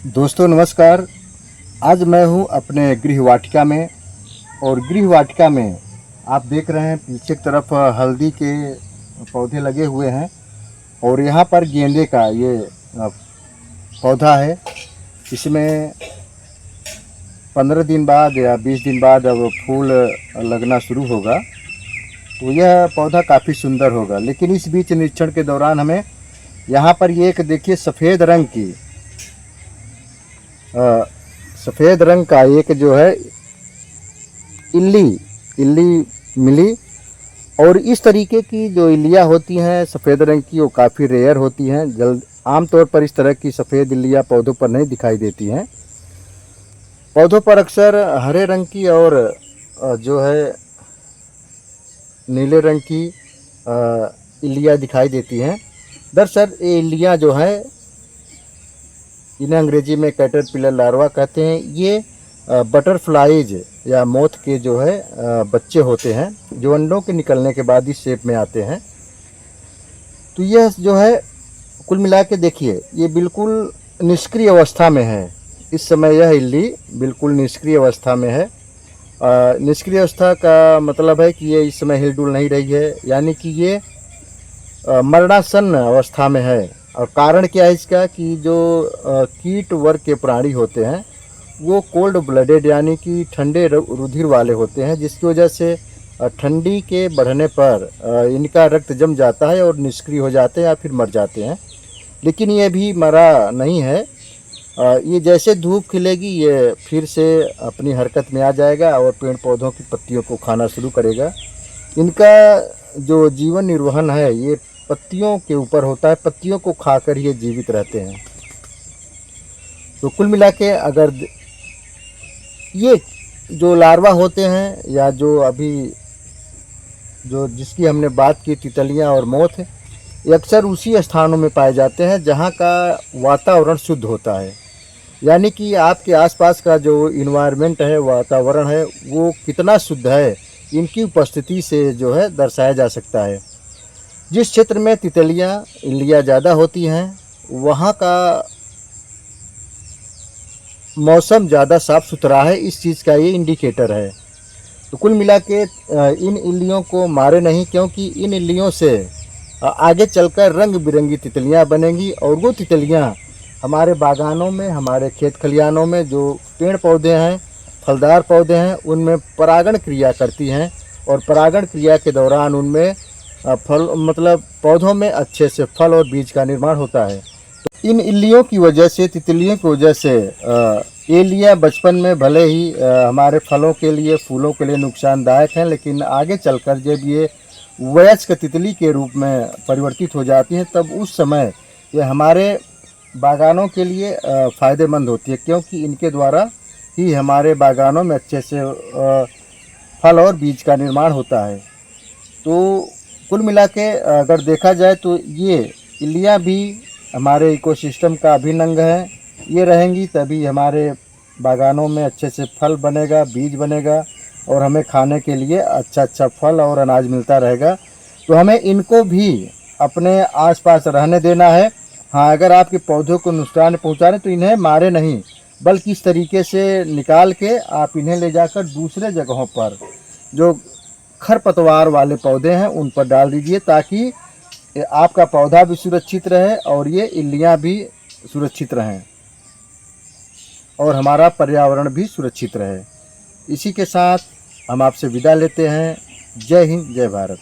दोस्तों नमस्कार। आज मैं हूं अपने गृह वाटिका में और गृह वाटिका में आप देख रहे हैं पीछे की तरफ हल्दी के पौधे लगे हुए हैं और यहाँ पर गेंदे का ये पौधा है। इसमें 15 दिन बाद या 20 दिन बाद अब फूल लगना शुरू होगा, तो यह पौधा काफ़ी सुंदर होगा। लेकिन इस बीच निरीक्षण के दौरान हमें यहाँ पर ये एक देखिए सफ़ेद रंग का एक जो है इल्ली मिली। और इस तरीके की जो इल्लियाँ होती हैं सफ़ेद रंग की, वो काफ़ी रेयर होती हैं। जल्द आमतौर पर इस तरह की सफ़ेद इल्लियाँ पौधों पर नहीं दिखाई देती हैं। पौधों पर अक्सर हरे रंग की और जो है नीले रंग की इल्लियाँ दिखाई देती हैं। दरअसल ये इल्लियाँ जो हैं, इन्हें अंग्रेजी में कैटरपिलर लार्वा कहते हैं। ये बटरफ्लाइज या मोथ के जो है बच्चे होते हैं, जो अंडों के निकलने के बाद इस शेप में आते हैं। तो यह जो है कुल मिला के देखिए, ये बिल्कुल निष्क्रिय अवस्था में है। इस समय यह इल्ली बिल्कुल निष्क्रिय अवस्था में है। निष्क्रिय अवस्था का मतलब है कि ये इस समय हिलडुल नहीं रही है, यानी कि ये मरणासन्न अवस्था में है। और कारण क्या है इसका कि जो कीट वर्ग के प्राणी होते हैं वो कोल्ड ब्लडेड यानी कि ठंडे रुधिर वाले होते हैं, जिसकी वजह से ठंडी के बढ़ने पर इनका रक्त जम जाता है और निष्क्रिय हो जाते हैं या फिर मर जाते हैं। लेकिन ये भी मरा नहीं है। ये जैसे धूप खिलेगी ये फिर से अपनी हरकत में आ जाएगा और पेड़ पौधों की पत्तियों को खाना शुरू करेगा। इनका जो जीवन निर्वहन है ये पत्तियों के ऊपर होता है, पत्तियों को खाकर ये जीवित रहते हैं। तो कुल मिला के अगर ये जो लार्वा होते हैं या जो अभी जो जिसकी हमने बात की तितलियां और मोथ, ये अक्सर उसी स्थानों में पाए जाते हैं जहां का वातावरण शुद्ध होता है। यानी कि आपके आसपास का जो इन्वायरमेंट है, वातावरण है, वो कितना शुद्ध है इनकी उपस्थिति से जो है दर्शाया जा सकता है। जिस क्षेत्र में तितलियां इल्लियाँ ज़्यादा होती हैं वहाँ का मौसम ज़्यादा साफ़ सुथरा है, इस चीज़ का ये इंडिकेटर है। तो कुल मिला के इन इल्लियों को मारे नहीं, क्योंकि इन इल्लियों से आगे चलकर रंग बिरंगी तितलियां बनेंगी और वो तितलियां हमारे बागानों में, हमारे खेत खलिहानों में जो पेड़ पौधे हैं, फलदार पौधे हैं, उनमें परागण क्रिया करती हैं और परागण क्रिया के दौरान उनमें फल मतलब पौधों में अच्छे से फल और बीज का निर्माण होता है। तो इन इल्लियों की वजह से, तितलियों की वजह से ये इल्लियाँ बचपन में भले ही हमारे फलों के लिए, फूलों के लिए नुकसानदायक हैं, लेकिन आगे चलकर जब ये वयस्क तितली के रूप में परिवर्तित हो जाती हैं तब उस समय ये हमारे बागानों के लिए फ़ायदेमंद होती है, क्योंकि इनके द्वारा ही हमारे बागानों में अच्छे से फल और बीज का निर्माण होता है। तो कुल मिला के अगर देखा जाए तो ये इल्लियाँ भी हमारे इकोसिस्टम का अभिन्न अंग है। ये रहेंगी तभी हमारे बागानों में अच्छे से फल बनेगा, बीज बनेगा और हमें खाने के लिए अच्छा फल और अनाज मिलता रहेगा। तो हमें इनको भी अपने आसपास रहने देना है। हाँ, अगर आपके पौधों को नुकसान पहुँचा रहे तो इन्हें मारे नहीं, बल्कि इस तरीके से निकाल के आप इन्हें ले जाकर दूसरे जगहों पर जो खरपतवार वाले पौधे हैं उन पर डाल दीजिए, ताकि आपका पौधा भी सुरक्षित रहे और ये इल्लियाँ भी सुरक्षित रहें और हमारा पर्यावरण भी सुरक्षित रहे। इसी के साथ हम आपसे विदा लेते हैं। जय हिंद, जय भारत।